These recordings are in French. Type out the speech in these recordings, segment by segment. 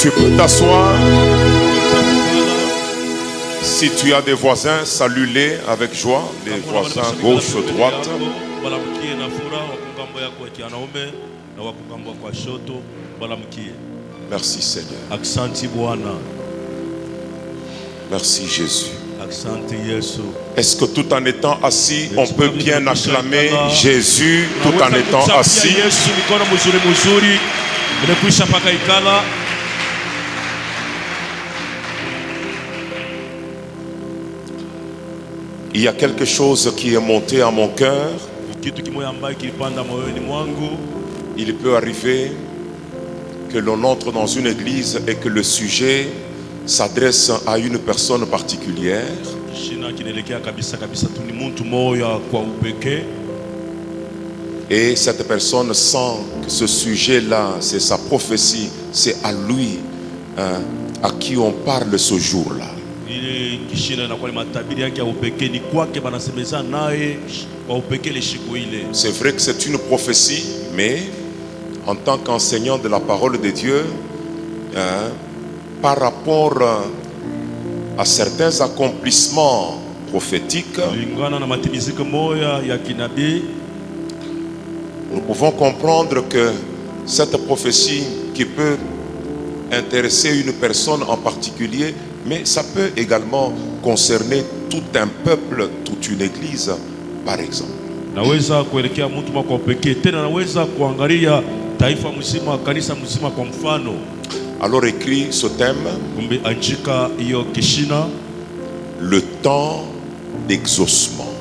Tu peux t'asseoir. Si tu as des voisins, salue-les avec joie. Les voisins gauche, droite. Merci Seigneur. Merci Jésus. Est-ce que tout en étant assis, on peut bien acclamer Jésus tout en étant assis? Il y a quelque chose qui est monté à mon cœur. Il peut arriver que l'on entre dans une église et que le sujet s'adresse à une personne particulière. Et cette personne sent que ce sujet-là, c'est sa prophétie, c'est à lui à qui on parle ce jour-là. C'est vrai que c'est une prophétie, mais en tant qu'enseignant de la parole de Dieu, par rapport à certains accomplissements prophétiques, nous pouvons comprendre que cette prophétie qui peut intéresser une personne en particulier, mais ça peut également concerner tout un peuple, toute une église, par exemple. Alors écrit ce thème, le temps d'exaucement.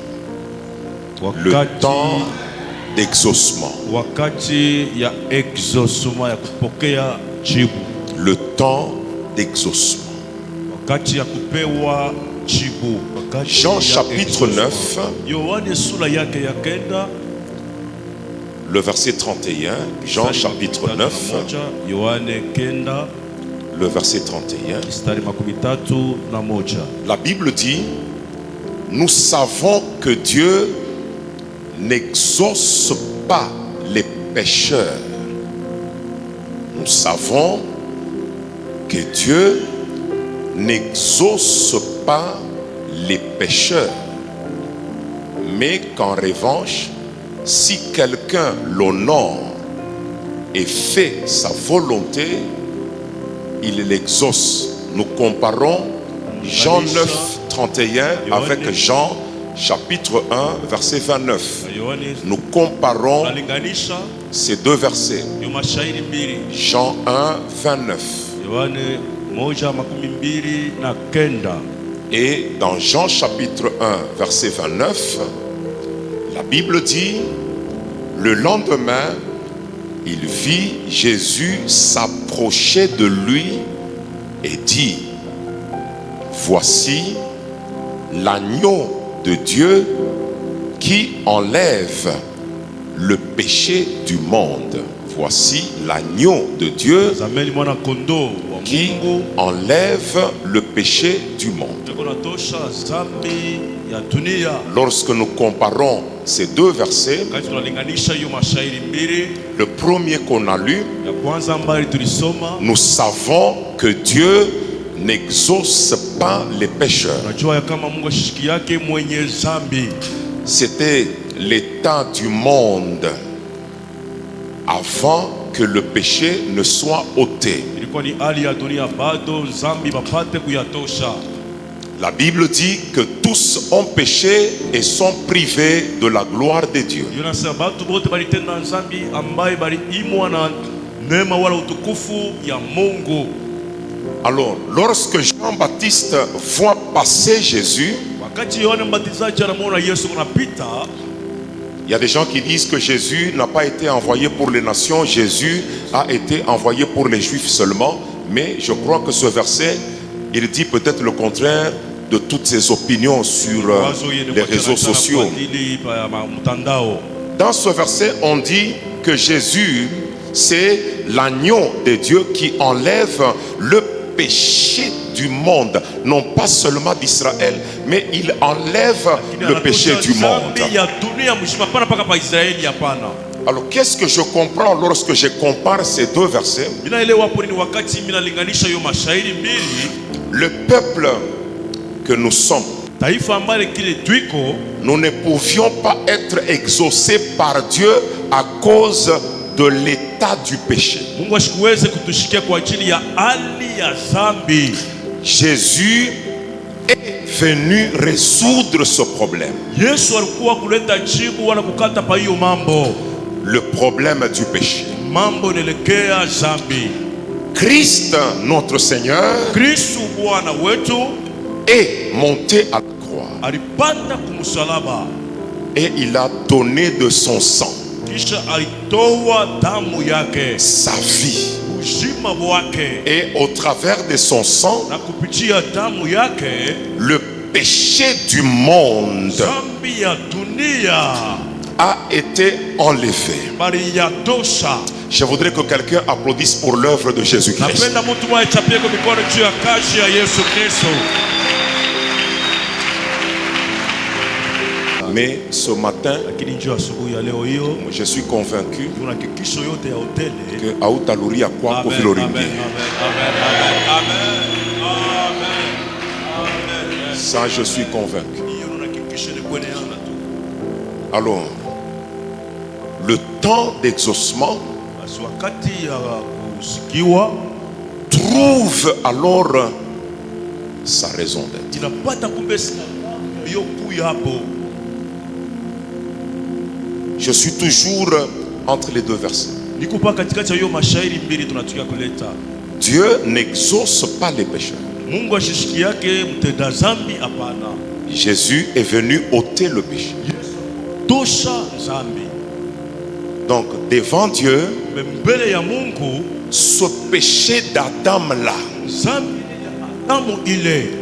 Le temps d'exaucement. Le temps d'exaucement. Jean chapitre 9, le verset 31. Jean chapitre 9, le verset 31. La Bible dit, nous savons que Dieu n'exauce pas les pécheurs. Nous savons que Dieu n'exauce pas les pécheurs, mais qu'en revanche, si quelqu'un l'honore et fait sa volonté, il l'exauce. Nous comparons Jean 9, 31 avec Jean chapitre 1, verset 29. Nous comparons ces deux versets. Jean 1, 29. Et dans Jean chapitre 1, verset 29, la Bible dit, le lendemain, il vit Jésus s'approcher de lui et dit, voici l'agneau de Dieu qui enlève le péché du monde. Voici l'agneau de Dieu qui enlève le péché du monde. Lorsque nous comparons ces deux versets, le premier qu'on a lu, nous savons que Dieu n'exauce pas les pécheurs. C'était l'état du monde avant que le péché ne soit ôté. La Bible dit que tous ont péché et sont privés de la gloire de Dieu. Alors, lorsque Jean-Baptiste voit passer Jésus, il y a des gens qui disent que Jésus n'a pas été envoyé pour les nations, Jésus a été envoyé pour les Juifs seulement. Mais je crois que ce verset, il dit peut-être le contraire de toutes ces opinions sur les réseaux sociaux. Dans ce verset, on dit que Jésus, c'est l'agneau de Dieu qui enlève le péché du monde, non pas seulement d'Israël, mais il enlève le péché du monde. Alors qu'est-ce que je comprends lorsque je compare ces deux versets? Le peuple que nous sommes, nous ne pouvions pas être exaucés par Dieu à cause de l'état du péché. Jésus est venu résoudre ce problème. Le problème du péché. Christ, notre Seigneur, est monté à la croix et il a donné de son sang, sa vie, et au travers de son sang, le péché du monde a été enlevé. Je voudrais que quelqu'un applaudisse pour l'œuvre de Jésus-Christ. Mais ce matin, je suis convaincu que Aoutaluri a quoi pour Filorimbi. Ça, je suis convaincu. Alors, le temps d'exaucement trouve alors sa raison d'être. Je suis toujours entre les deux versets. Dieu n'exauce pas les pécheurs. Jésus est venu ôter le péché. Donc devant Dieu, ce péché d'Adam-là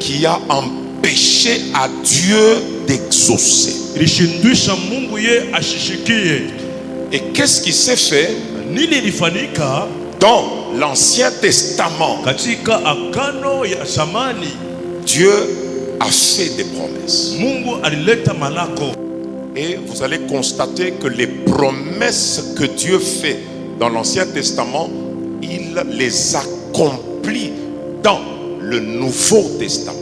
qui a empêché à Dieu d'exaucer. Et qu'est-ce qui s'est fait dans l'Ancien Testament? Dieu a fait des promesses. Et vous allez constater que les promesses que Dieu fait dans l'Ancien Testament, il les accomplit dans le Nouveau Testament.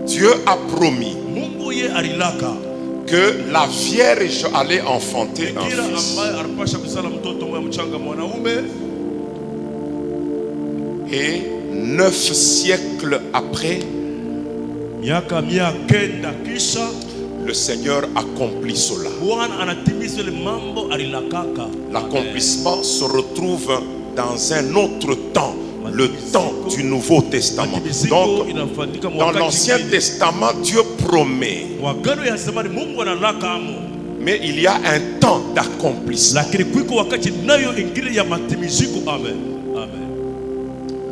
Dieu a promis que la Vierge allait enfanter un fils. Et 9 siècles après, le Seigneur accomplit cela. L'accomplissement se retrouve dans un autre temps, le temps du Nouveau Testament. Donc, dans l'Ancien Testament, Dieu promet, mais il y a un temps d'accomplissement.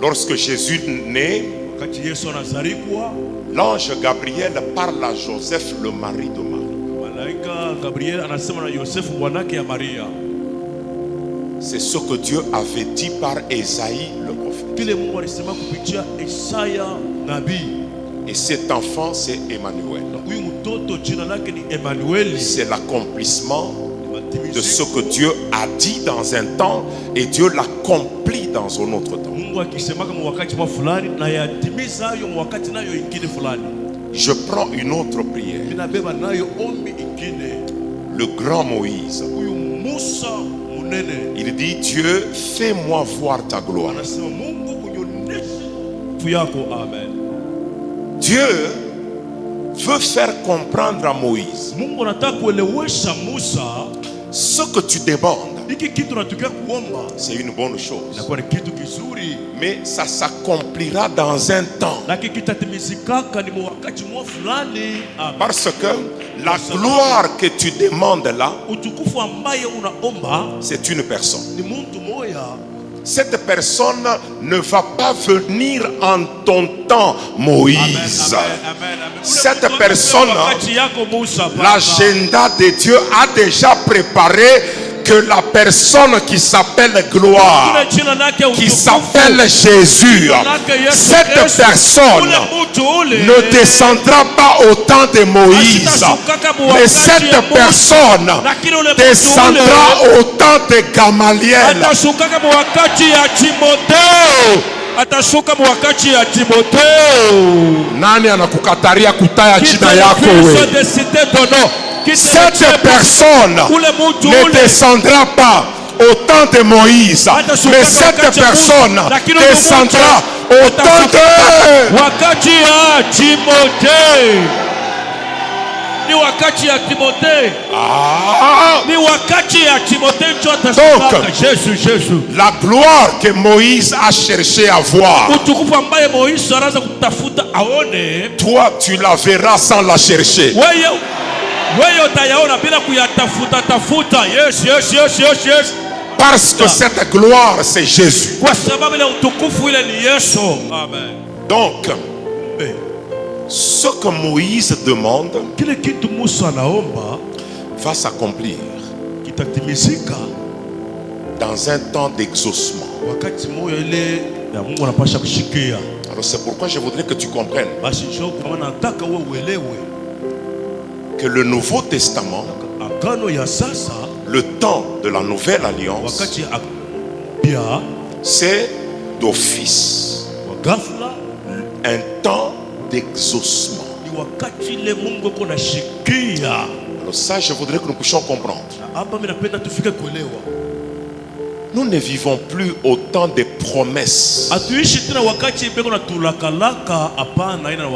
Lorsque Jésus naît, l'ange Gabriel parle à Joseph, le mari de Marie. C'est ce que Dieu avait dit par Ésaïe le prophète. Et cet enfant, c'est Emmanuel. C'est l'accomplissement de ce que Dieu a dit dans un temps et Dieu l'accomplit dans un autre temps. Je prends une autre prière. Le grand Moïse, il dit: Dieu, fais-moi voir ta gloire. Dieu veut faire comprendre à Moïse ce que tu demandes. C'est une bonne chose, mais ça s'accomplira dans un temps, parce que la gloire que tu demandes là, c'est une personne. Cette personne ne va pas venir en ton temps, Moïse. Cette personne, l'agenda de Dieu a déjà préparé que la personne qui s'appelle gloire, qui s'appelle Jésus, cette personne ne descendra pas au temps de Moïse, mais cette personne descendra au temps de Gamaliel. Nani anakukataria kutaya jina yako wewe? Cette personne ne descendra pas au temps de Moïse, mais cette personne descendra au temps de Donc, la gloire que Moïse a cherché à voir, toi tu la verras sans la chercher. Parce que cette gloire c'est Jésus. Donc, ce que Moïse demande va s'accomplir dans un temps d'exaucement. Alors c'est pourquoi je voudrais que tu comprennes que le Nouveau Testament, le temps de la Nouvelle Alliance, c'est d'office un temps d'exaucement. Alors ça, je voudrais que nous puissions comprendre. Nous ne vivons plus au temps des promesses,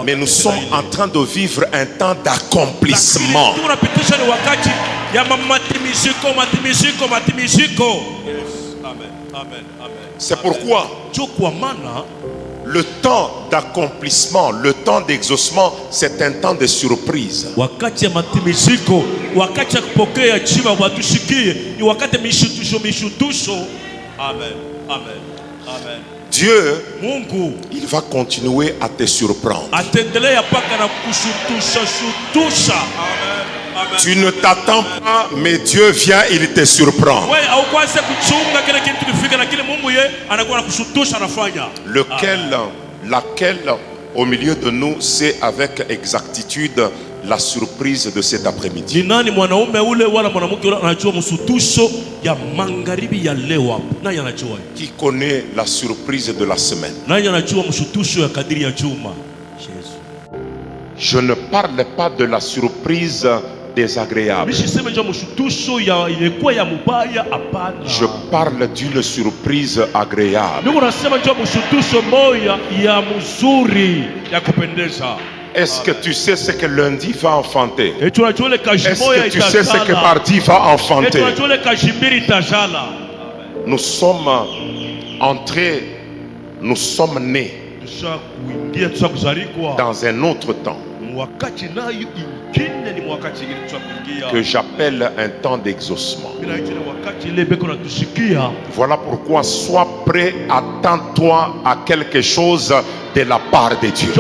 mais nous sommes en train de vivre un temps d'accomplissement. C'est pourquoi le temps d'accomplissement, le temps d'exaucement, c'est un temps de surprise. Dieu, il va continuer à te surprendre. Tu ne t'attends pas, mais Dieu vient, il te surprend. Laquelle au milieu de nous sait avec exactitude la surprise de cet après-midi? Qui connaît la surprise de la semaine? Je ne parle pas de la surprise désagréable. Je parle d'une surprise agréable. Est-ce que tu sais ce que lundi va enfanter? Est-ce que tu sais ce que mardi va enfanter? Nous sommes entrés, nous sommes nés dans un autre temps que j'appelle un temps d'exaucement. Voilà pourquoi sois prêt, attends-toi à quelque chose de la part de Dieu.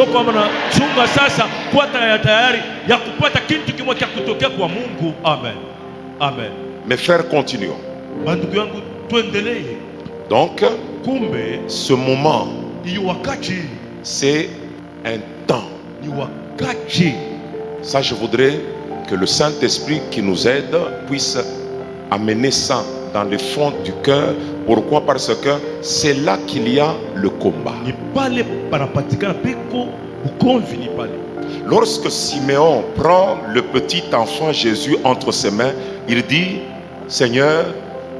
Mes frères, continuons. Donc, ce moment, c'est un temps. Ça, je voudrais que le Saint-Esprit qui nous aide puisse amener ça dans le fond du cœur. Pourquoi? Parce que c'est là qu'il y a le combat. Lorsque Siméon prend le petit enfant Jésus entre ses mains, il dit: Seigneur,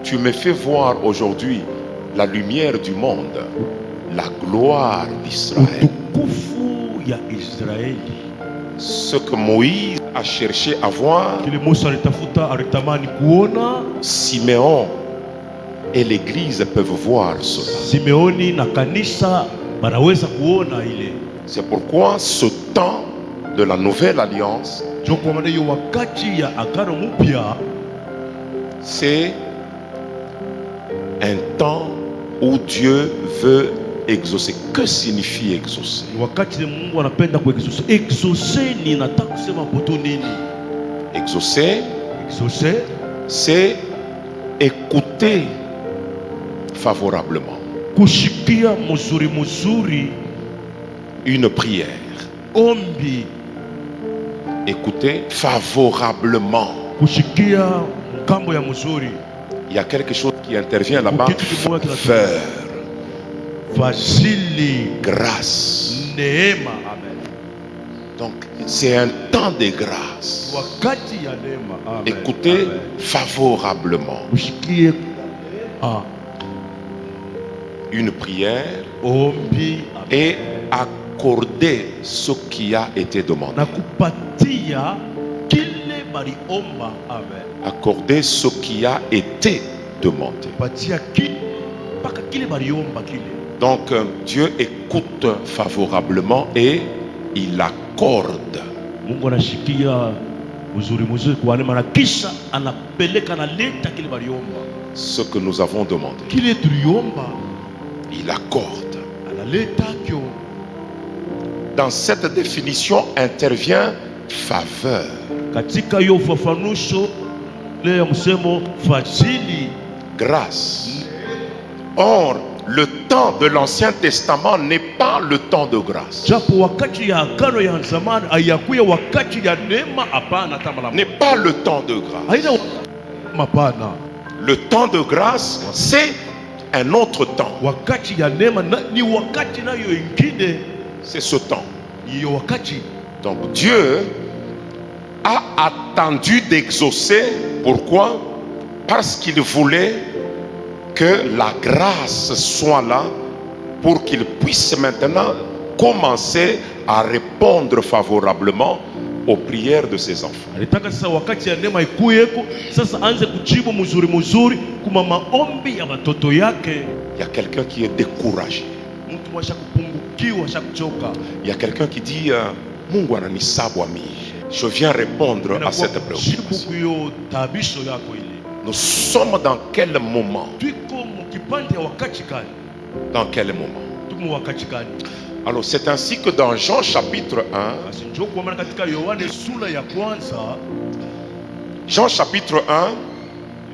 tu me fais voir aujourd'hui la lumière du monde, la gloire d'Israël. Ce que Moïse a cherché à voir, Siméon et l'église peuvent voir cela. C'est pourquoi ce temps de la nouvelle alliance, c'est un temps où Dieu veut exaucer. Que signifie exaucer? Exaucer, c'est écoutez favorablement kushikia muzuri muzuri une prière. ombi, Écoutez favorablement. kushikia mkambo ya muzuri. Il y a quelque chose qui intervient là-bas. Faveur, Fadhili, grâce. neema. Amen. Donc, c'est un temps de grâce. Wakati ya neema. Amen. Écoutez Amen. favorablement Kushikie une prière ombi. Amen. et accordez ce qui a été demandé. Na kupatia kile baliomba. Amen. Accordez ce qui a été demandé. Patia kile mpaka kile baliomba kile. Donc Dieu écoute favorablement et il accorde. Mungu anashikia mzuri mzuri kwa neema na kisha anapeleka na leta kile baliomba. Ce que nous avons demandé, Kile tuliomba il accorde. analeta kyo. Dans cette définition intervient faveur. Katika hiyo ufafanusho leo msemo fadhili, Grâce. Or, le temps de l'Ancien Testament n'est pas le temps de grâce. japo wakati ya agano ya zamani hayakuya wakati ya neema. Hapana, tamala N'est pas le temps de grâce. haina mapana. Le temps de grâce, c'est un autre temps. Wakati ya neema ni wakati nayo ingine, C'est ce temps. hiyo wakati. Donc Dieu a attendu d'exaucer. Pourquoi? Parce qu'il voulait que la grâce soit là pour qu'il puisse maintenant commencer à répondre favorablement aux prières de ses enfants. Alitaka sasa wakati ya neema ikuyeko, sasa anze kujibu mzuri mzuri kuma maombi ya watoto yake. Il y a quelqu'un qui est découragé. Mtu mwasha kupungukiwa, sha kuchoka. Il y a quelqu'un qui dit Mungu ananisabwami. Je viens répondre à cette préoccupation. Kuyo tabisho yako ile. Nous sommes dans quel moment? Tuko mukipande ya wakati gani? Dans quel moment? Tuko wakati gani? Alors c'est ainsi que dans Jean chapitre 1, Basi njoo kwa maana katika Yohane sura ya kwanza, Jean chapitre 1,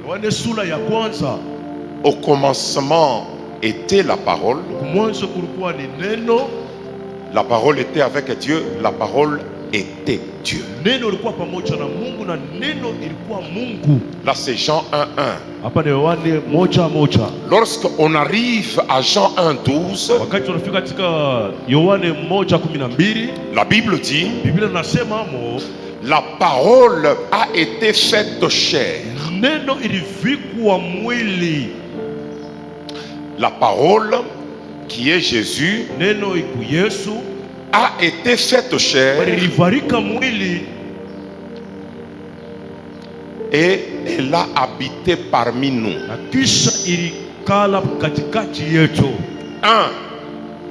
Yohane sura ya kwanza, au commencement était la parole. kumwanzo kulikuwa ni neno, La parole était avec Dieu, la parole était Dieu. neno ilikuwa pamoja na Mungu na neno ilikuwa Mungu. Là c'est Jean 1:1. Hapa ni Yohane moja moja. Lorsqu'on arrive à Jean 1:12, Wakati tunafika katika Yohane 1:12, la Bible dit Biblia inasema mo la parole a été faite chair. neno ilivikwa mwili. La parole qui est Jésus Neno iku Yesu a été faite chair ilivarika mwili et elle a habité parmi nous. na kisha ilikala katikati yetu.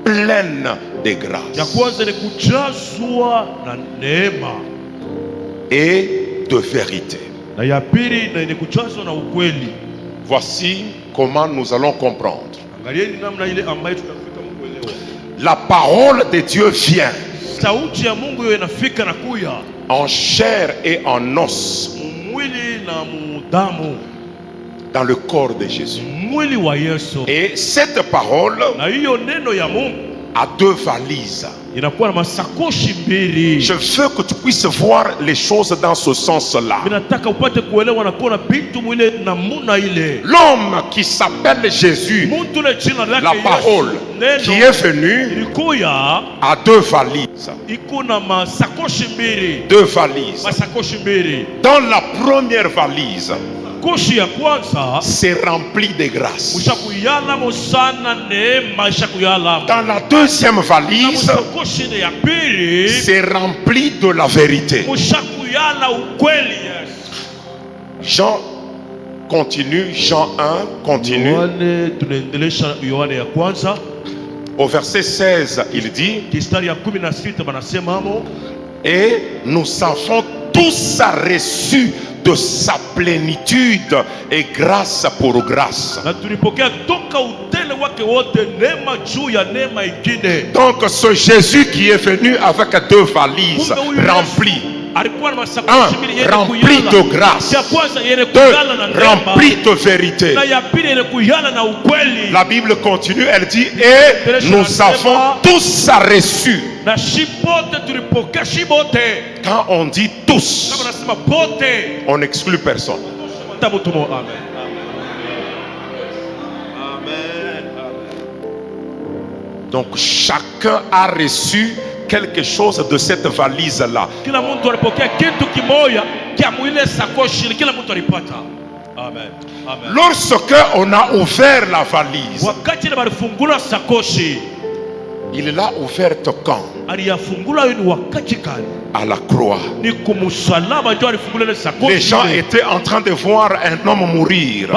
Pleine de Ya grâce kwanza ni kujazwa na neema, et de vérité. na ya pili ni kujazwa na ukweli. Voici comment nous allons comprendre. Angalieni namna ile ambayo tutafika kuelewa. La parole de Dieu vient Sauti ya Mungu hiyo inafika na kuya en chair et en os mwili na mudamu, dans le corps de Jésus. mwili wa Yesu. Et cette parole Na hiyo neno ya Mungu a deux valises. inakuwa na masakoshi mbili. Je veux que tu puisses voir les choses dans ce sens-là. Ninataka upate kuelewa na kuona vitu mwile namuna ile. L'homme qui s'appelle Jésus, Mtu le jina lake la parole qui est venue, ilikuya a deux valises. iko na masakoshi mbili. Deux valises. Masakoshi mbili. Dans la première valise, Koshi ya kwanza c'est rempli de grâce. ushakuyala mosana neema ishakuyala. Dans la deuxième valise, Koshi ya pili c'est rempli de la vérité. ushakuyala ukweli. Yes. Jean continue, Jean 1 continue. Yohane, tunaendelesha Yohane ya kwanza Au verset 16, il dit, kistari ya 16 banasema amo, et nous avons tous reçu de sa plénitude et grâce pour grâce. na tulipokea toka utele wake wote neema juu ya neema ingine. Donc ce Jésus qui est venu avec deux valises remplies, alikuwa na masakoshi mbili yenye rempli de kuyala. grâce. Ya kwanza yenye 2, kuyala na neema, rempli de vérité. na ya pili yenye kuyala na ukweli. La Bible continue, elle dit, et nous avons tous reçu. Na shibote tulipokea shibote. Quand on dit tous, Kama nasema bote, on n'exclut personne. tabutumo. Amen. Amen. Donc chacun a reçu quelque chose de cette valise-là. Kila mtu alipokea kitu kimoja kia mwile sakoshi, kila mtu alipata. Amen. Amen. Lorsque on a ouvert la valise, Wakati ile balifungula sakoshi, il l'a ouverte quand? aliyafungula ni wakati gani? À la croix. Ni kumusalaba ndio alifungula ile sakoshi. Les gens étaient en train de voir un homme mourir.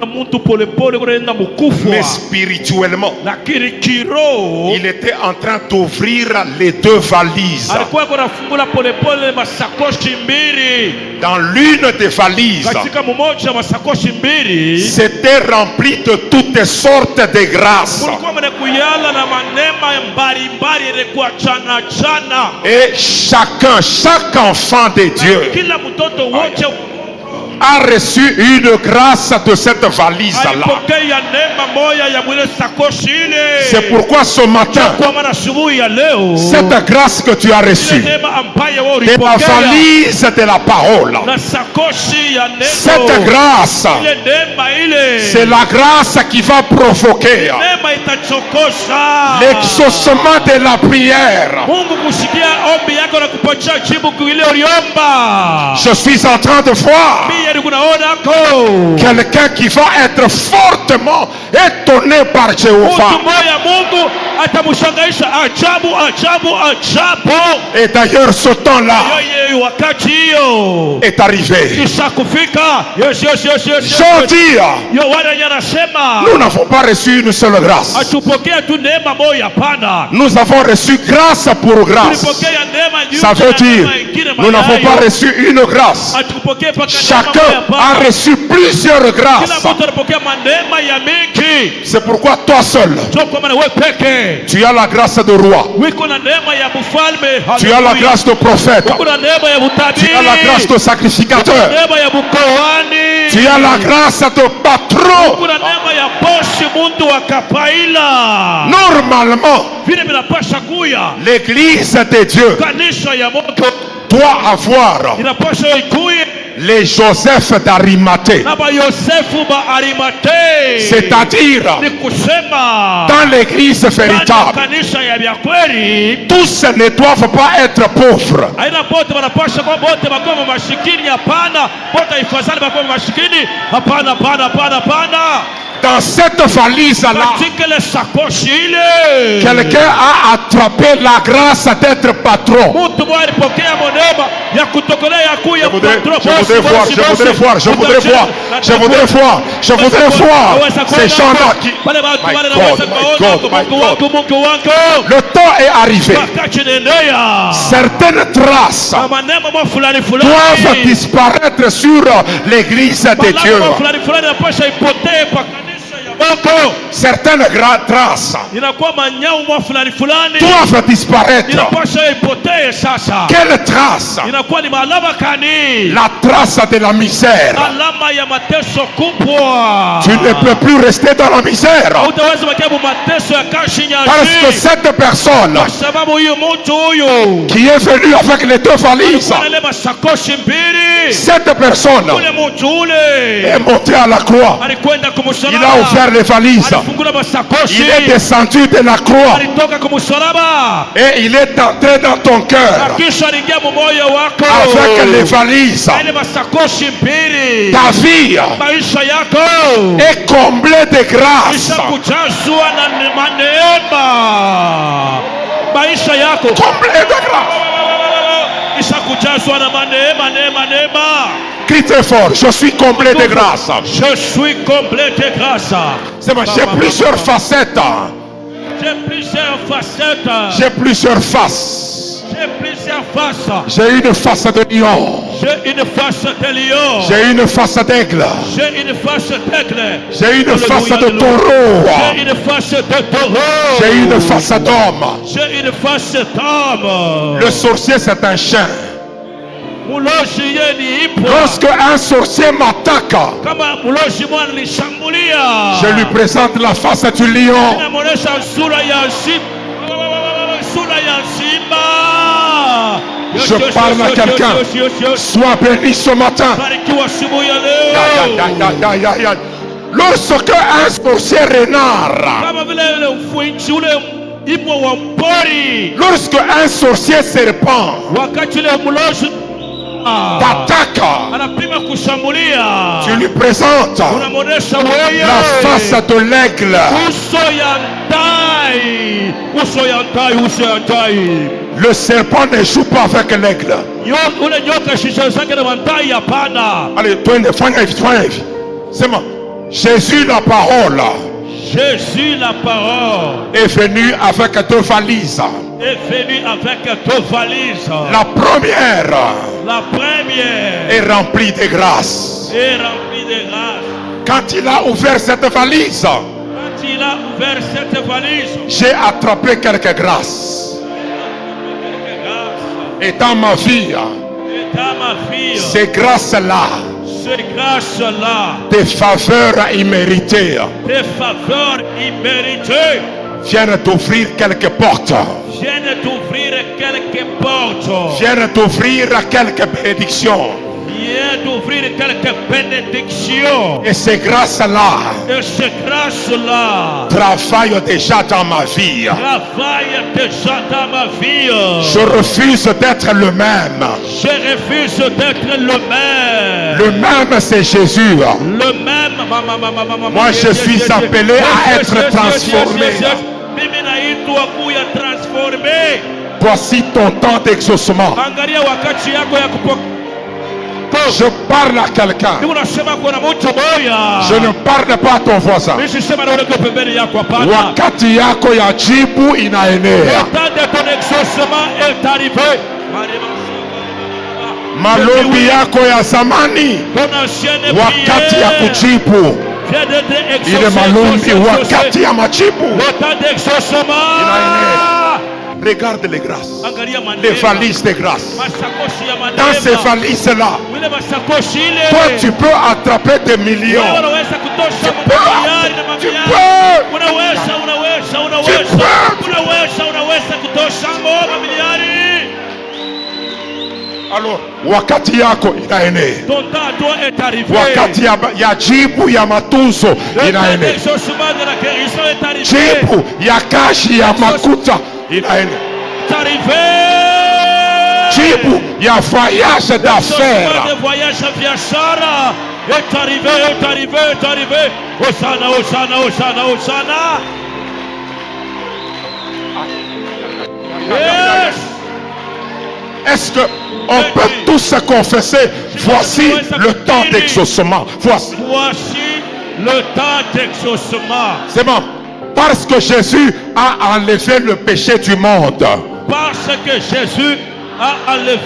Mtu pole pole kunaenda mkufu. Mais spirituellement, Lakini kiroho il était en train d'ouvrir les deux valises. alikuwa kunafungula pole pole masakoshi mbili. Dans l'une des valises, Katika mmoja masakoshi mbili c'était rempli de toutes sortes de grâces. kulikuwa mwenye kuyala na manema mbalimbali yalikuwa chana chana. Et chacun, chaque enfant de Dieu Kila mtoto wote a reçu une grâce de cette valise-là. alipokea neema moja ya mwile sakoshi ile. C'est pourquoi ce matin, Kwa maana asubuhi ya leo cette grâce que tu as ile reçue, neema ambayo wewe de la ulipokea valise de la parole, na sakoshi ya neno, cette grâce, ile neema ile c'est la grâce qui va provoquer neema itachokosha l'exaucement de la prière. Mungu kusikia ombi yako na kupatia jibu ile uliomba. Je suis en train de voir Mimi nikunaona ko quelqu'un qui va être fortement étonné par mtu Jéhovah. mmoja Mungu atamshangaisha ajabu ajabu ajabu. Et d'ailleurs, ce temps-là Yeye wakati hiyo est arrivé. kisha kufika. Yes. Je dis, Yohana anasema nous n'avons pas reçu une seule grâce. atupokea tu neema moja, hapana. Nous avons reçu grâce pour grâce. Tulipokea neema juu Ça veut ya dire, neema ingine nous n'avons pas baadaye. reçu une grâce. Atupokee paka neema Chacun moja, a hapana. reçu plusieurs Kila grâces. mtu anapokea manema ya mingi. C'est pourquoi toi seul, Sio kwa maana wewe peke tu as la grâce de roi. wiko na neema ya mfalme. Tu as la grâce de prophète. Uko na neema ya Tu utabiri. as la grâce de sacrificateur. Neema ya mkoani. Tu as la grâce de patron. Uko na neema ya bosi, mtu wa kapaila. Normalement, Vile vinapasha kuya l'église de Dieu kanisa ya Mungu doit avoir inapasha ikuye les Joseph d'Arimathée. na ba Yosefu ba Arimathei. C'est-à-dire, Ni kusema dans l'église ndani ya véritable, kanisa ya vya kweli tous ne doivent pas être pauvres. aina bote wanapasha kwa bote bakoma mashikini. Hapana, bote ifadhali bakoma mashikini. Hapana. Dans cette valise-là, Katika ile sakoshi ile quelqu'un a attrapé la grâce d'être patron. mtu mmoja alipokea neema ya kutokolea kuu ya Je voudrais voir ces gens-là qui... Le temps est arrivé. Certaines traces doivent disparaître sur l'église de Dieu. Certaines traces doivent disparaître. Quelle trace? La trace de la misère. Tu ne peux plus rester dans la misère. Parce que cette personne qui est venue avec les deux valises, cette personne est montée à la croix. Il a ouvert les valises. Il est descendu de la croix. Et il est entré dans ton cœur avec les valises. Ta vie est comblée de grâce. Comblée de grâce. Crie très fort, je suis comblé de grâce. Je suis comblé de grâce. J'ai plusieurs facettes. J'ai plusieurs facettes. J'ai plusieurs faces. J'ai plusieurs faces. J'ai une face de lion. J'ai une face de lion. J'ai une face d'aigle. J'ai une face d'aigle. J'ai une face de taureau. J'ai une face de taureau. J'ai une face d'homme. J'ai une face d'homme. Le sorcier, c'est un chien. mulozi ye ni ipwa. Lorsque un sorcier m'attaque, Kama mulozi mwana nishambulia, je lui présente la face du lion. ninamuonesha sura ya simba, sura ya simba. Je parle à quelqu'un. Sois béni ce matin. Barikiwa asubuhi ya leo. Lorsque un sorcier renard, Kama vile ule mfuinchi ule ipwa wa mpori, lorsque un sorcier serpent wakati ule mlozi t'attaque, anapima kushambulia, tu lui présentes unamuonesha wewe la face de l'aigle. uso ya tai, uso ya tai, uso ya tai. Le serpent ne joue pas avec l'aigle. Ule nyoka shisha zake na mantai hapana. Allez, twende, fanya hivi, fanya hivi. Sema, Jésus la parole Jésus la parole est venu avec deux valises. est venu avec deux valises. La première La première est remplie de grâce. est remplie de grâce. Quand il a ouvert cette valise, Quand il a ouvert cette valise, j'ai attrapé quelques grâces. quelques grâces. Et dans ma vie, Et dans ma fille, ces grâces-là, ces grâces-là, des faveurs imméritées, des faveurs imméritées, viennent d'ouvrir quelques portes, viennent d'ouvrir quelques portes, viennent d'ouvrir quelques bénédictions. viennent d'ouvrir quelques bénédictions. Et ces grâces-là Et ces grâces-là travaillent déjà dans ma vie. travaillent déjà dans ma vie. Je refuse d'être le même. Je refuse d'être le même. Le même, c'est Jésus. Le même. Moi, je suis appelé à être transformé. Mimi naitwa kuya transformé. Voici ton temps d'exaucement. Angalia wakati yako ya kupokea. Je parle à quelqu'un. Ni unasema kuna mtu moja. Je ne parle pas à ton voisin. Mimi sisema na ule kwa pembeni yako hapana. Wakati yako ya jibu inaenea. Temps de ton exaucement est arrivé. Malombi yako ya zamani, Ton ancienne wakati ya prière kujibu. vient d'être Ile exaucée. malombi wakati ya majibu. Le temps d'exaucement. Regarde les grâces. Angalia Les maneno. valises de grâce. Masakoshi ya Dans ces maneno. valises-là, Ile masakoshi ile. toi tu peux attraper des millions. Wewe unaweza kutosha peux. mamiliari na Tu mamiliari. peux. Unaweza kutosha mamiliari. Alors, wakati yako inaenea. Ton temps à toi est arrivé. Wakati ya jibu ya matunzo Le temps inaenea. d'exaucement de la guérison est arrivé. Jibu ya kashi ya makuta inaenea. Est arrivé. Jibu ya voyage d'affaires. Le voyage à biashara est arrivé, est arrivé, est arrivé. Hosanna, Hosanna, Hosanna, Hosanna. Yes. Est-ce qu'on peut tous se confesser? Voici le temps d'exaucement. Voici. Voici le temps d'exaucement. C'est bon. Parce que Jésus a enlevé le péché du monde. Parce que Jésus a enlevé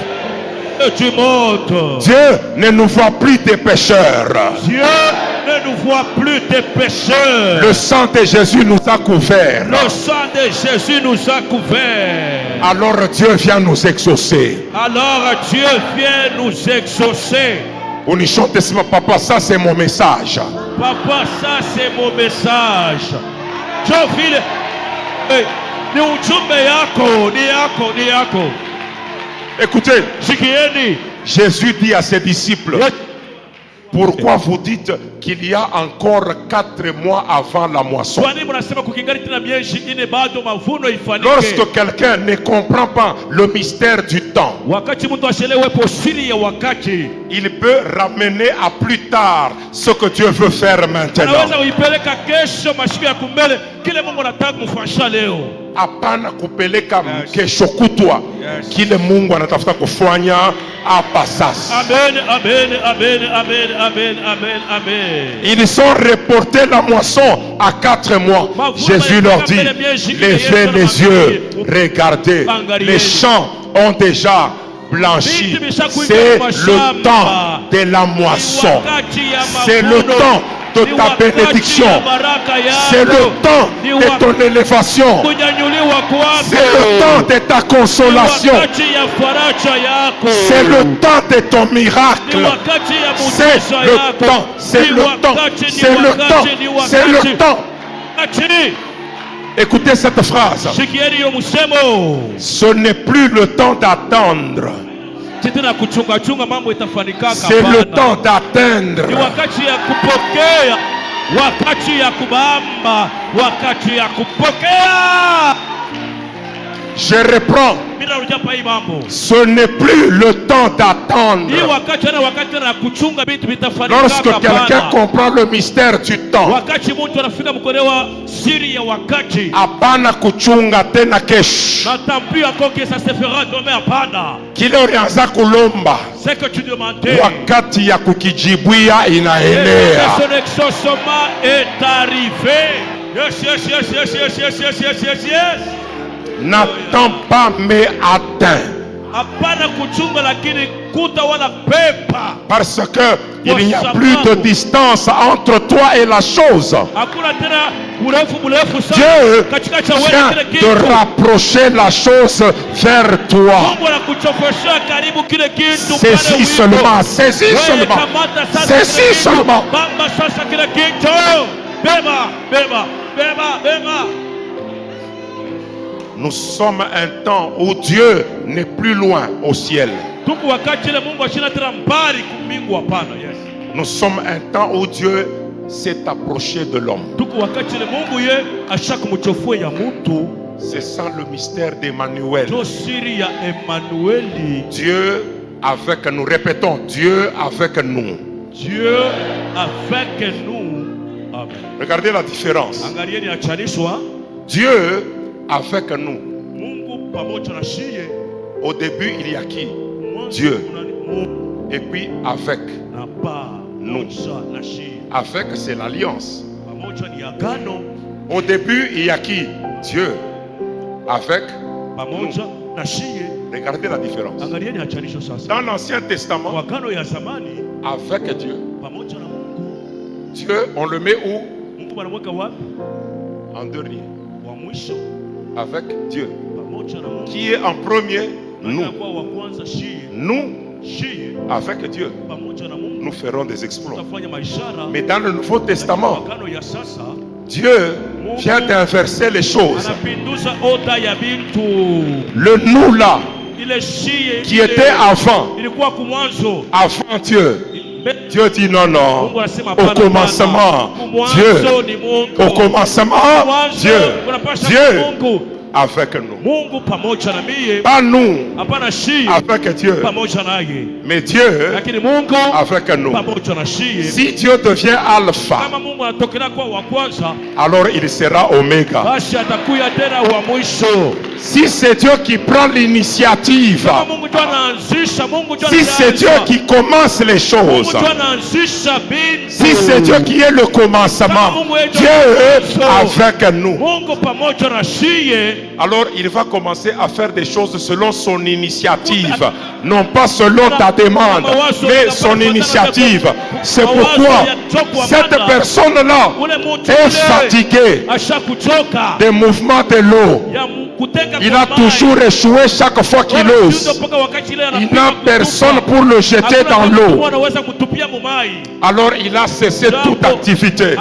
du monde. Dieu ne nous voit plus des pécheurs. Dieu ne nous voit plus des pécheurs. Le sang de Jésus nous a couverts. Le sang de Jésus nous a couverts. Alors Dieu vient nous exaucer. Alors Dieu vient nous exaucer. Unichonte sema, papa, ça c'est mon message. Papa, ça c'est mon message. Joe vile ni ujumbe yako, ni yako. Écoutez, Sikieni. Jésus dit à ses disciples, pourquoi vous dites qu'il y a encore 4 mois avant la moisson? Kwani mnasema kukingali tena miezi 4 bado mavuno ifanike? Lorsque quelqu'un ne comprend pas le mystère du temps, Wakati mtu ashelewepo siri ya wakati, il peut ramener à plus tard ce que Dieu veut faire maintenant. anaweza kuipeleka kesho mashiko ya kumbele kile Mungu anataka kumfanyisha leo. Hapana kupeleka kesho kutwa kile Mungu anatafuta kufanya hapa sasa. Amen, amen, amen, amen, amen, amen, amen. Ils sont reportés la moisson à 4 mois. Jésus leur dit, levez les yeux, regardez, les champs ont déjà blanchi. C'est le temps de la moisson. C'est le temps de ta bénédiction. C'est le temps de ton élévation. C'est le temps de ta consolation. C'est le temps de ton miracle. C'est le temps. C'est le temps. C'est le temps. C'est le temps. Écoutez cette phrase. Ce n'est plus le temps d'attendre. C'est le temps d'atteindre. Je reprends. Ce n'est plus le temps d'attendre. Lorsque quelqu'un comprend le mystère du temps, apana kuchunga tena kesho. Kile ulianza kulomba wakati ya kukijibia inaenea. N'attends pas mais atteins. Parce que il n'y a plus de distance entre toi et la chose. Dieu vient de rapprocher la chose vers toi. Saisis seulement, saisis seulement, saisis seulement. Nous sommes un temps où Dieu n'est plus loin au ciel. Nous sommes un temps où Dieu s'est approché de l'homme. C'est ça le mystère d'Emmanuel. Dieu avec nous. Répétons, Dieu avec nous. Dieu avec nous. Amen. Regardez la différence. Dieu avec nous. Au début, il y a qui? Dieu. Et puis avec nous. Avec, c'est l'alliance. Au début, il y a qui? Dieu. Avec nous. Regardez la différence. Dans l'Ancien Testament, avec Dieu. Dieu, on le met où? En dernier. Avec Dieu. Qui est en premier? Nous. Nous, avec Dieu, nous ferons des exploits. Mais dans le Nouveau Testament, Dieu vient d'inverser les choses. Le nous là, qui était avant Dieu, Dieu dit non, non. Au commencement, Dieu. Au commencement, Dieu. Dieu avec nous. Pas nous avec Dieu. Mais Dieu avec nous. Si Dieu devient alpha, alors il sera oméga. Si c'est Dieu qui prend l'initiative, si c'est Dieu qui commence les choses, si c'est Dieu qui est le commencement, Dieu avec nous, alors il va commencer à faire des choses selon son initiative, non pas selon ta demande, mais son initiative. C'est pourquoi cette personne-là est fatiguée des mouvements de l'eau. Il a toujours échoué chaque fois qu'il ose. Il n'a personne pour le jeter dans l'eau. Alors il a cessé toute activité.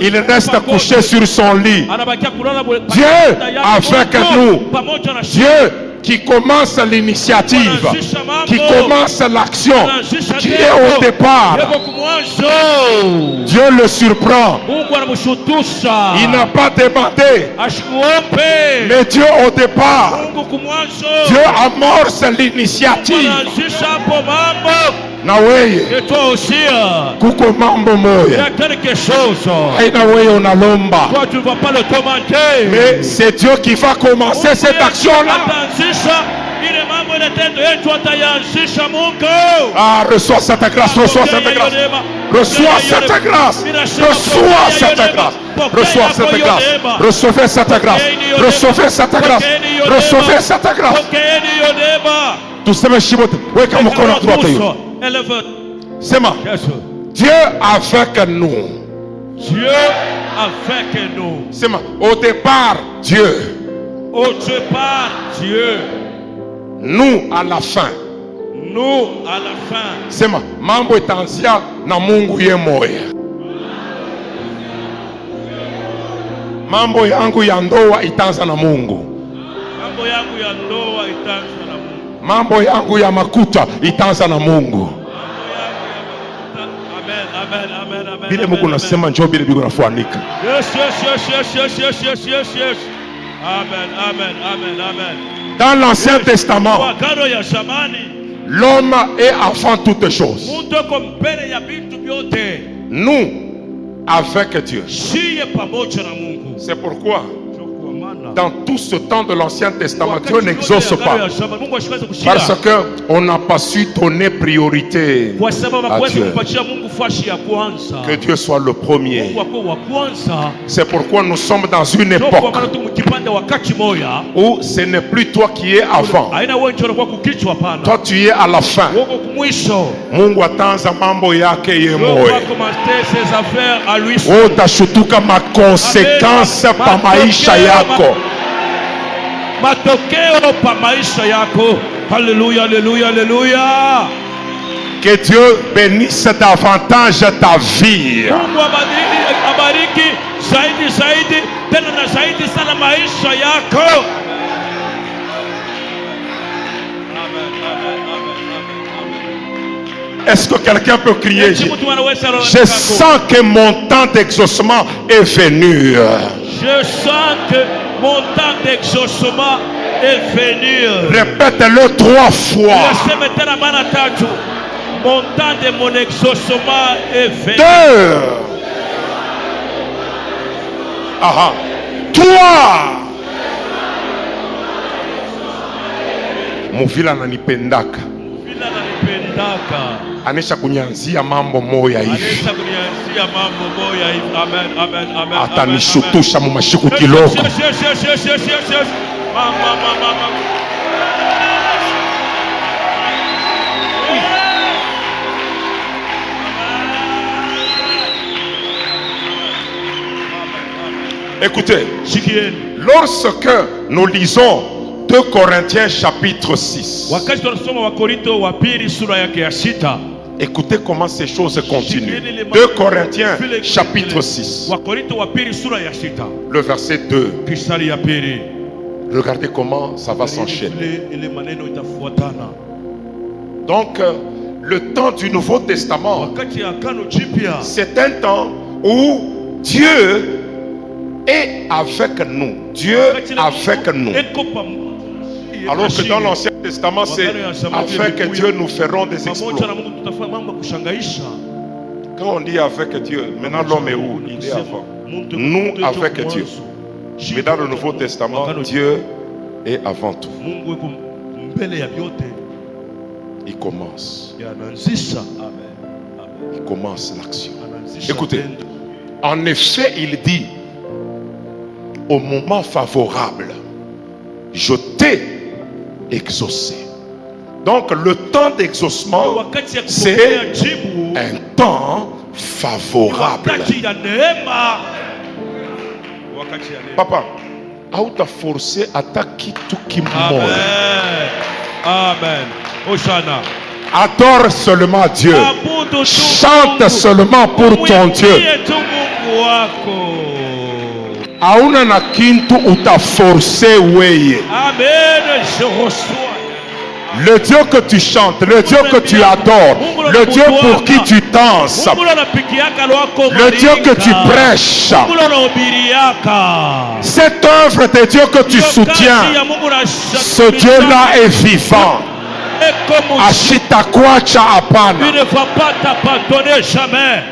Il reste couché sur son lit. Dieu avec nous. Dieu qui commence l'initiative, qui commence l'action, qui est au départ. Dieu le surprend. Il n'a pas demandé, mais Dieu au départ, Dieu amorce l'initiative. Naweye kuko mambo moya hainaweye unalomba, mais c'est Dieu qui va commencer cette action là. Ah, reçois cette grâce, reçois cette grâce, reçois cette grâce, reçois cette grâce, reçois cette grâce, recevez cette grâce, recevez cette grâce, recevez cette grâce. Tuseme shimote, weka mkono droite. Sema, Dieu avec nous. Dieu avec nous. C'est au départ, Dieu. Au départ, Dieu. Nous à la fin. Nous à la fin. C'est mambo etanzia na Mungu ye moya. Mambo yangu ya ndoa itaanza na Mungu. Mambo yangu ya ndoa itaanza na Mungu. Mambo yangu ya makuta itaanza na Mungu. Amen, amen, amen, amen. Bile Mungu nasema njoo bile biko nafuanika. Yes, yes, yes, yes, yes, yes, yes, yes, yes. Amen, amen, amen, amen. Dans l'Ancien Testament, Wakano ya zamani, l'homme est avant toutes choses. mtu ako mbele ya vitu vyote. Nous, avec Dieu. Siye pamoja na Mungu. C'est pourquoi, dans tout ce temps de l'Ancien Testament, Dieu n'exauce pas. Parce qu'on n'a pas su donner priorité à Dieu. Que Dieu soit le premier. C'est pourquoi nous sommes dans une époque où ce n'est plus toi qui es avant. Toi tu es à la fin. Mungu atanza mambo yake yemoe. Utashutuka makonsekansi pa maisha yako. Matokeo pa maisha yako. Alléluia, alléluia, alléluia. Que Dieu bénisse davantage ta vie. Mungu abariki zaidi zaidi tena na zaidi sana maisha yako. Est-ce que quelqu'un peut crier? Je sens que mon temps d'exaucement est venu. Je sens que mon temps d'exaucement est venu. Répète-le 3 fois. Mon temps de mon exaucement est venu. 2. Aha. 3. Muvila nanipendaka. Anesha kunyanzia mambo moya hivi. Atanishutusha mu mashiku kiloko. Écoutez, lorsque nous lisons 2 Corinthiens chapitre 6. Écoutez comment ces choses continuent. 2 Corinthiens chapitre 6. Le verset 2. Regardez comment ça va s'enchaîner. Donc, le temps du Nouveau Testament, c'est un temps où Dieu est avec nous. Dieu avec nous. Alors que dans l'Ancien Testament, c'est afin que Dieu nous ferons des exploits. Quand on dit avec Dieu, maintenant l'homme est où? Il est avant. Nous avec Dieu. Mais dans le Nouveau Testament, Dieu est avant tout. Il commence. Il commence l'action. Écoutez, en effet, il dit, au moment favorable, je t'ai exaucé. Donc le temps d'exaucement, c'est un temps favorable. Papa, auta forcé à kitu kimoya. Amen. Hosanna. Adore seulement Dieu. Chante seulement pour ton Dieu. Auna na kintu uta forcé weye. Amen. Je reçois. Le Dieu que tu chantes, le Dieu que tu adores, le Dieu pour qui tu danses, le Dieu que tu prêches, cette œuvre de Dieu que tu soutiens, ce Dieu-là est vivant. Ashitakwacha apana. Il ne va pas t'abandonner jamais.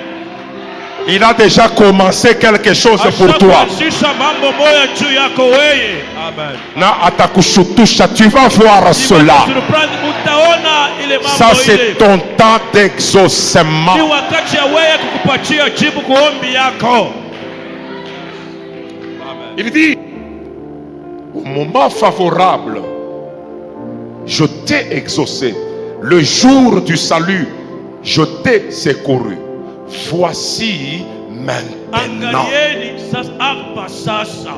Il a déjà commencé quelque chose pour toi. Na atakushutusha, tu vas voir cela. Ça c'est ton temps d'exaucement. Il dit, au moment favorable, je t'ai exaucé. Le jour du salut, je t'ai secouru. Voici maintenant. Angalieni sasa, hapa sasa.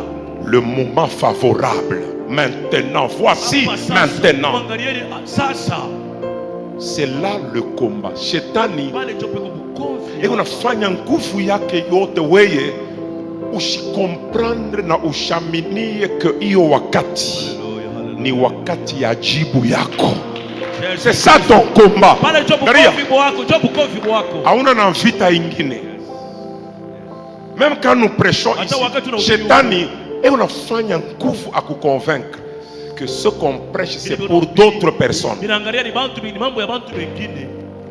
Le moment favorable. Maintenant. Voici Hapa sasa. maintenant. Angalieni sasa. C'est là le combat. Shetani Pale ndio peko bukofi. unafanya nguvu yake yote weye usikomprendre na ushaminie ke hiyo wakati ni wakati ya jibu yako. C'est ça ton combat. Pale ndio bukofi wako, ndio bukofi wako. Hauna na vita ingine. Même quand nous prêchons ici, Shetani unafanya nguvu à convaincre que ce qu'on prêche c'est pour d'autres personnes. Ninaangalia ni bantu ni mambo ya bantu wengine.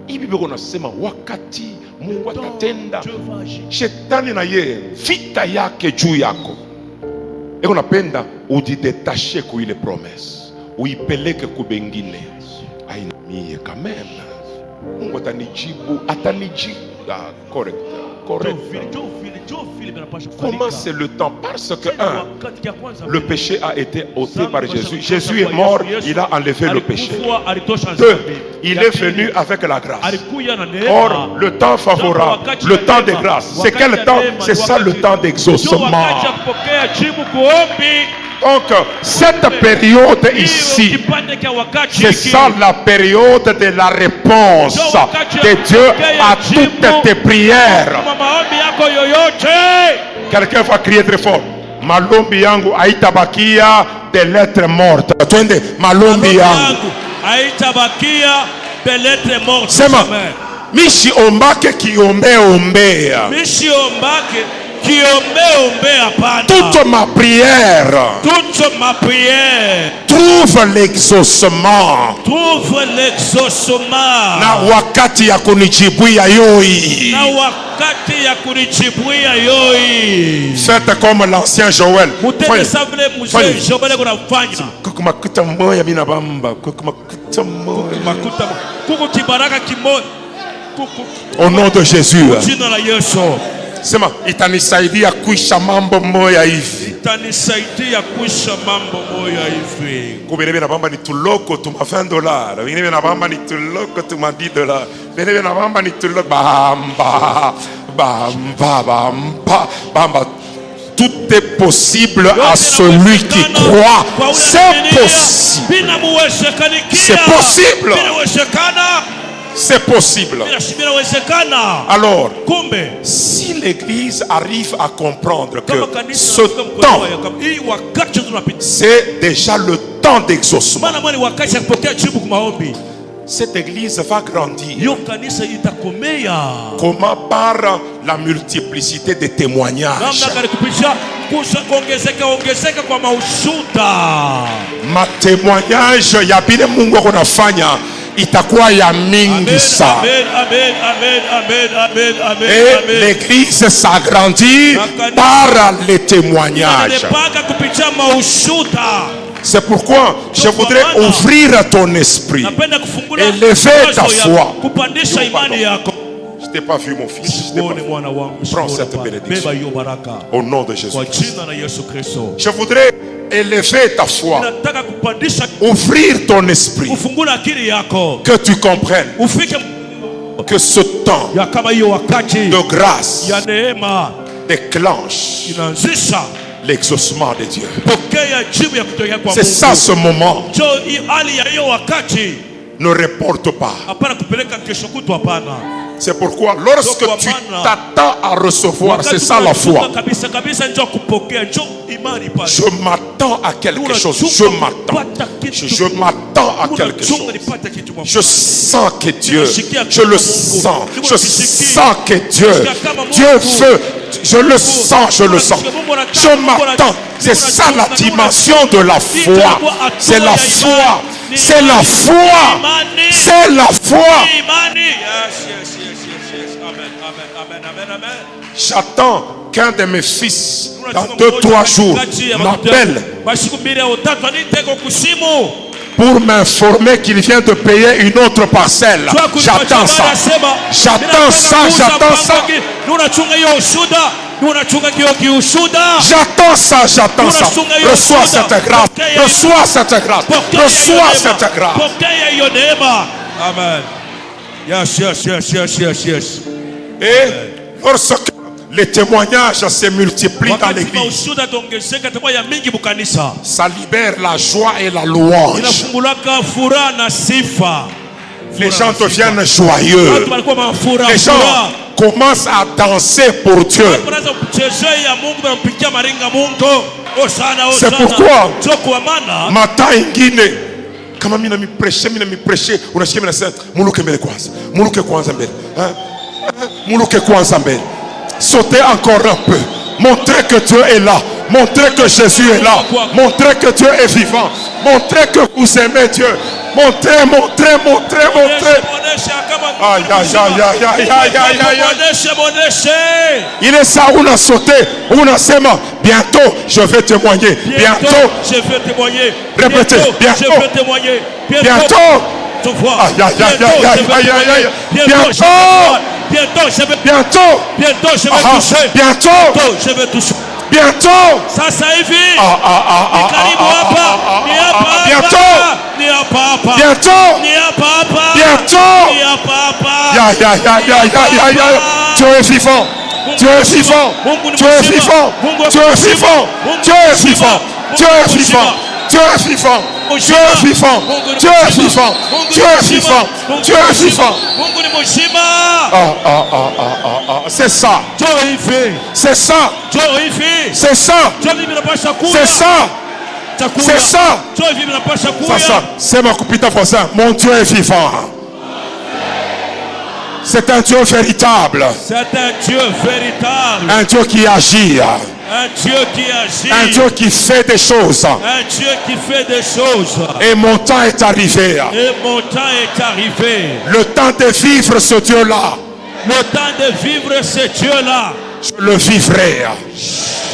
Hivi unasema wakati Mungu atatenda. Shetani na yeye vita yake juu yako. Unapenda ujidetache kwa ile promesse. Uipeleke kwa bengine. Ainamie quand même. Mungu atanijibu correct. Comment c'est le temps? Parce que le péché a été ôté par Jésus. Jésus est mort, il a enlevé le péché. 2, il est venu avec la grâce. Or, le temps favorable, le temps de grâce, c'est quel temps? C'est ça le temps d'exaucement. Donc, cette période ici, c'est ça la période de la réponse de Dieu à toutes tes prières. Quelqu'un va crier très fort. Malombi yangu haitabakia des lettres mortes. Twende, malombi yangu haitabakia des lettres mortes. Sema, mishi ombake kiombe ombea. Mishi ombake toute ma prière trouve l'exaucement na wakati ya kunijibuia yoi. Faites comme l'ancien Joël. Au nom de Jésus. Sema, itanisaidia kuisha mambo moya hivi. Itanisaidia kuisha mambo moya hivi. Kubelebe na bamba ni tuloko tuma $20. Wengine na bamba ni tuloko tuma $10. Belebe na bamba ni tuloko bamba. Tout est possible à celui qui croit. C'est possible. C'est possible. C'est possible. Alors, si l'Église arrive à comprendre que ce temps, c'est déjà le temps d'exaucement, cette Église va grandir. Comment? Par la multiplicité des témoignages. Ma témoignage ya bile Mungu anafanya itakuwa ya mingi sana. Et l'église s'agrandit par les témoignages. C'est pourquoi je voudrais ouvrir ton esprit, élever ta foi. Je t'ai pas vu, mon fils. Prends cette bénédiction au nom de Jésus. Je voudrais élever ta foi, ouvrir ton esprit, que tu comprennes que ce temps de grâce déclenche l'exaucement de Dieu. C'est ça ce moment. Ne reporte pas. C'est pourquoi lorsque tu t'attends à recevoir, c'est ça la foi. Je m'attends à quelque chose. Je m'attends à quelque chose. Je sens que Dieu, je le sens. Je sens que Dieu veut. Je le sens. Je m'attends. C'est ça la dimension de la foi. C'est la foi. C'est la foi. C'est la foi. J'attends qu'un de mes fils, dans 2-3 jours, m'appelle pour m'informer qu'il vient de payer une autre parcelle. J'attends ça. J'attends ça. J'attends ça. J'attends ça. Reçois cette grâce. Reçois cette grâce. Reçois cette grâce. Amen. Yes. Et lorsque Les témoignages se multiplient dans wakati l'église. maushuhuda yataongezeka, itakuwa ya mingi bukanisa. Ça libère la joie et la louange. Inafungulaka furaha na sifa. Les gens deviennent joyeux. Watu walikuwa mafuraha. Les gens commencent à danser pour Dieu. Watu wanaanza kuchezea Mungu, wanampigia maringa Mungu. Osana, osana. C'est pourquoi Kwa maana matin ingine kama mimi namipreshe unasikia mimi nasema muluke mbele kwanza. Muluke kwanza mbele. Muluke kwanza mbele. Sautez encore un peu. Montrez que Dieu est là. Montrez que Jésus est là. Montrez que Dieu est vivant. Montrez que vous aimez Dieu. Montrez. Aïe, aïe, aïe, aïe, aïe, aïe, aïe, aïe. Il est ça, on a sauté. On a sema. Bientôt, je vais témoigner. Bientôt, je vais témoigner. Répétez. Bientôt, je vais témoigner. Bientôt. Aïe, aïe, aïe, aïe, aïe, aïe, aïe. Bientôt, je vais bientôt, toucher. bientôt, je vais toucher. Bientôt. Sasa hivi. Karibu hapa. Ni hapa. Bientôt. Ni hapa hapa. Bientôt. Ni hapa hapa. Bientôt. Ni hapa hapa. Ya. Dieu est vivant. Dieu est vivant. Dieu est vivant. Dieu est vivant. Dieu est vivant. Dieu est vivant. Dieu est vivant. Dieu est vivant. Dieu est vivant. Dieu est vivant. Dieu est vivant. Mungu ni mzima. C'est ça. C'est ça. C'est ça. C'est ça. C'est ça. C'est ma copine voisin. Mon Dieu est vivant. C'est un Dieu véritable. C'est un Dieu véritable. Un Dieu qui agit. Un Dieu qui agit. Un Dieu qui fait des choses. Un Dieu qui fait des choses. Et mon temps est arrivé. Et mon temps est arrivé. Le temps de vivre ce Dieu-là. Le temps de vivre ce Dieu-là. Je le vivrai.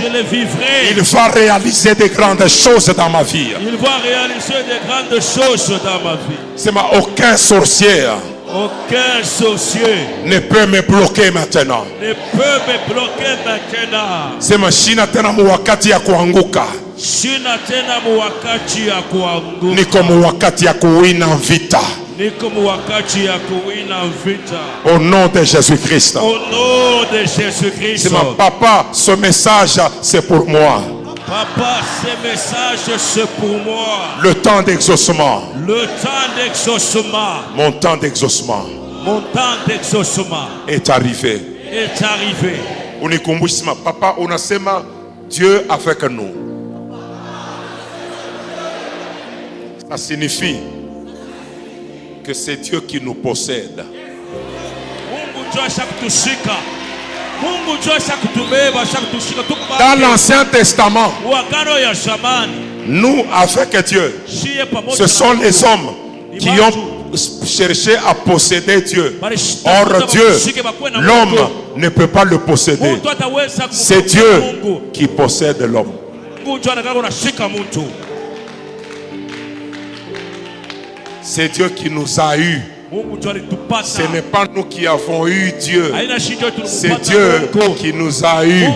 Je le vivrai. Il va réaliser des grandes choses dans ma vie. Il va réaliser des grandes choses dans ma vie. C'est aucun sorcier. Aucun sorcier ne peut me bloquer maintenant. Ne peut me bloquer maintenant. Sema shina tena muwakati ya kuanguka. Shina tena muwakati ya kuanguka. Niko muwakati ya kuwina vita. Niko muwakati ya kuwina vita. Au nom de Jésus-Christ. Au nom de Jésus-Christ. Sema papa, ce message c'est pour moi. Papa, ce message c'est pour moi. Le temps d'exaucement. Le temps d'exaucement. Mon temps d'exaucement. Mon temps d'exaucement est arrivé. Est arrivé. Unikumbushi papa, unasema Dieu avec nous. Ça signifie que c'est Dieu qui nous possède. Dans l'Ancien Testament, nous avec Dieu, ce sont les hommes qui ont cherché à posséder Dieu. Or Dieu, l'homme ne peut pas le posséder. C'est Dieu qui possède l'homme. C'est Dieu qui nous a eus. Ce n'est pas nous qui avons eu Dieu. C'est Dieu qui nous a eus.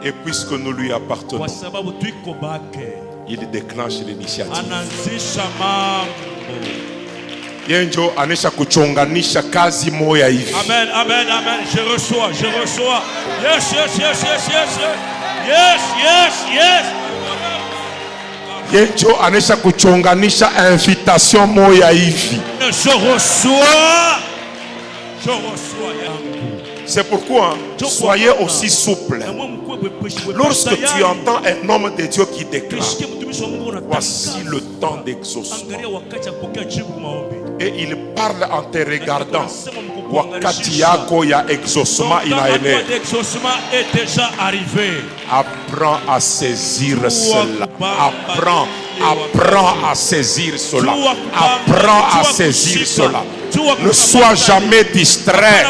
Et puisque nous lui appartenons, il déclenche l'initiative. Yenjo anesha kuchonganisha kazi moya hivi. Amen, amen, amen. Je reçois, je reçois. Yes, yes, yes, yes, yes. Yes, yes, yes. Yenjo anesha kuchonganisha invitation moya hivi. Je reçois. Je reçois. C'est pourquoi soyez aussi souple. Lorsque tu entends un homme de Dieu qui déclare, voici le temps d'exaucement, et il parle en te regardant, wakati yako ya exaucement inaene. Apprends à saisir cela. Apprends à saisir cela. Apprends à saisir cela. Ne sois jamais distrait.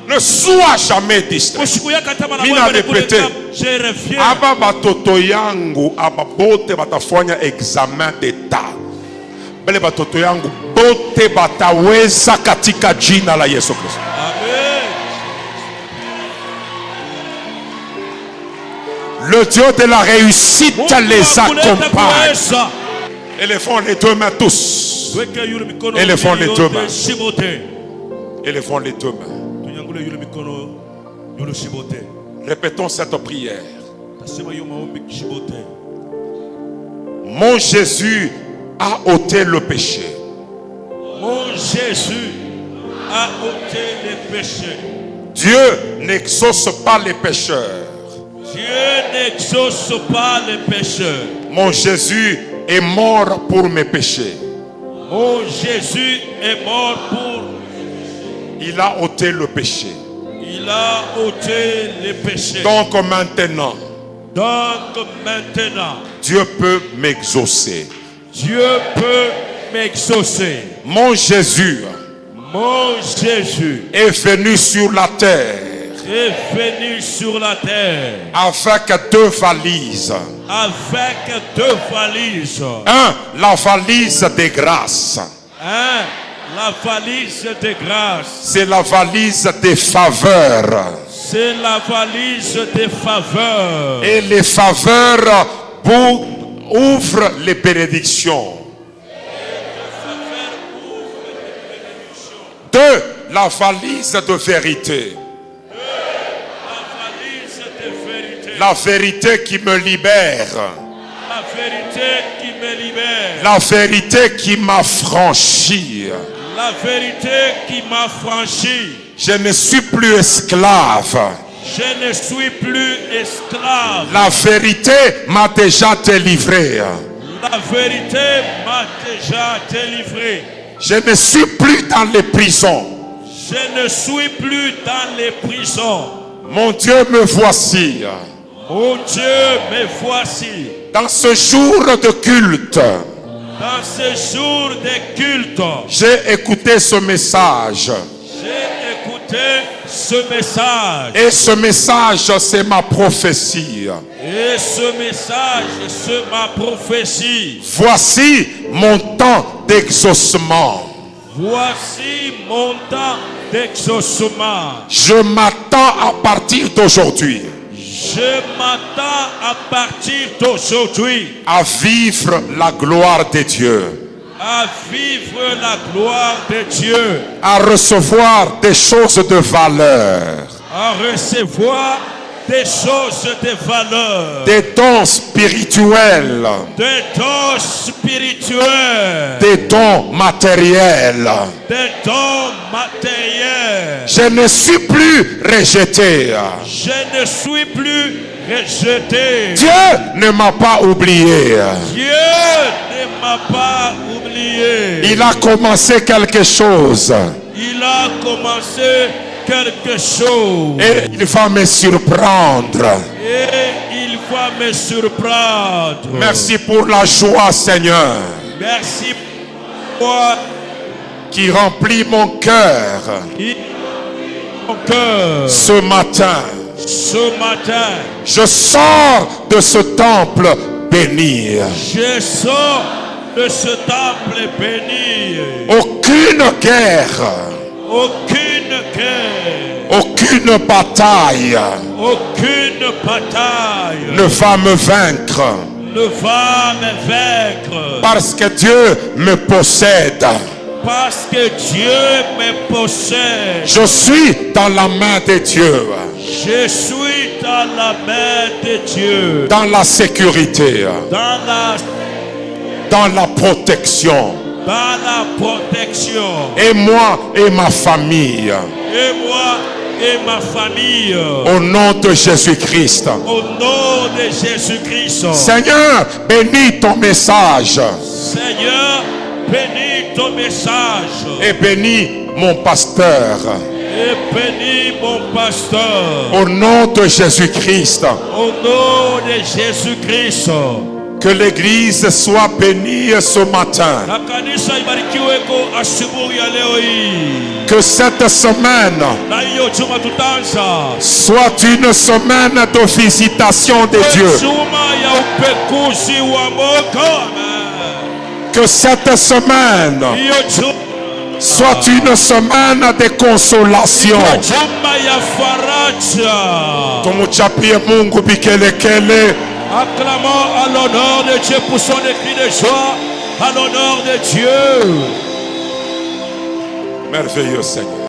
Ne sois jamais distrait. Mina répété. Aba batoto yangu aba bote batafanya examen d'état. Bele batoto yangu bote bataweza katika jina la Yesu Kristo. Le Dieu de la réussite les accompagne. Élevons les deux mains tous. Élevons les deux mains. Élevons les deux mains. Répétons cette prière. Mon Jésus a ôté le péché. Mon Jésus a ôté les péchés. Dieu n'exauce pas les pécheurs. Dieu n'exauce pas les pécheurs. Mon Jésus est mort pour mes péchés. Mon Jésus est mort pour. Il a ôté le péché. Il a ôté les péchés. Donc maintenant, Dieu peut m'exaucer. Dieu peut m'exaucer. Mon Jésus est venu sur la terre. Est venu sur la terre. Avec deux valises. Avec deux valises. La valise des grâces. La valise des grâces. C'est la valise des faveurs. C'est la valise des faveurs. Et les faveurs ouvrent les bénédictions. Deux, la valise de vérité. La vérité qui me libère. La vérité qui me libère. La vérité qui m'affranchit. La vérité qui m'affranchit. Je ne suis plus esclave. Je ne suis plus esclave. La vérité m'a déjà délivré. La vérité m'a déjà délivré. Je ne suis plus dans les prisons. Je ne suis plus dans les prisons. Mon Dieu, me voici. Mon Dieu, me voici. Dans ce jour de culte. Dans ce jour de culte. J'ai écouté ce message. J'ai écouté ce message. Et ce message, c'est ma prophétie. Et ce message, c'est ma prophétie. Voici mon temps d'exaucement. Voici mon temps d'exaucement. Je m'attends à partir d'aujourd'hui. Je m'attends à partir d'aujourd'hui à vivre la gloire de Dieu. À vivre la gloire de Dieu. À recevoir des choses de valeur. À recevoir des choses de valeur. Des dons spirituels. Des dons spirituels. Des dons matériels. Des dons matériels. Je ne suis plus rejeté. Je ne suis plus rejeté. Dieu ne m'a pas oublié. Dieu ne m'a pas oublié. Il a commencé quelque chose. Il a commencé quelque chose. Et il va me surprendre. Et il va me surprendre. Merci pour la joie, Seigneur. Merci pour la joie qui remplit mon cœur. Mon cœur. Ce matin. Ce matin. Je sors de ce temple béni. Je sors de ce temple béni. Aucune guerre. Aucune guerre. Aucune bataille. Aucune bataille. Ne va me vaincre. Ne va me vaincre. Parce que Dieu me possède. Parce que Dieu me possède. Je suis dans la main de Dieu. Je suis dans la main de Dieu. Dans la sécurité. Dans la protection. Dans la protection. Et moi et ma famille. Et moi et ma famille. Au nom de Jésus-Christ. Au nom de Jésus-Christ. Seigneur, bénis ton message. Seigneur, bénis ton message. Et bénis mon pasteur. Et bénis mon pasteur. Au nom de Jésus-Christ. Au nom de Jésus-Christ. Que l'église soit bénie ce matin. Que cette semaine soit une semaine de visitation de Dieu. Que cette semaine soit une semaine de consolation. Tumuchapie Mungu bikelekele. Acclamons à l'honneur de Dieu pour son écrit de joie, à l'honneur de Dieu. Merveilleux Seigneur.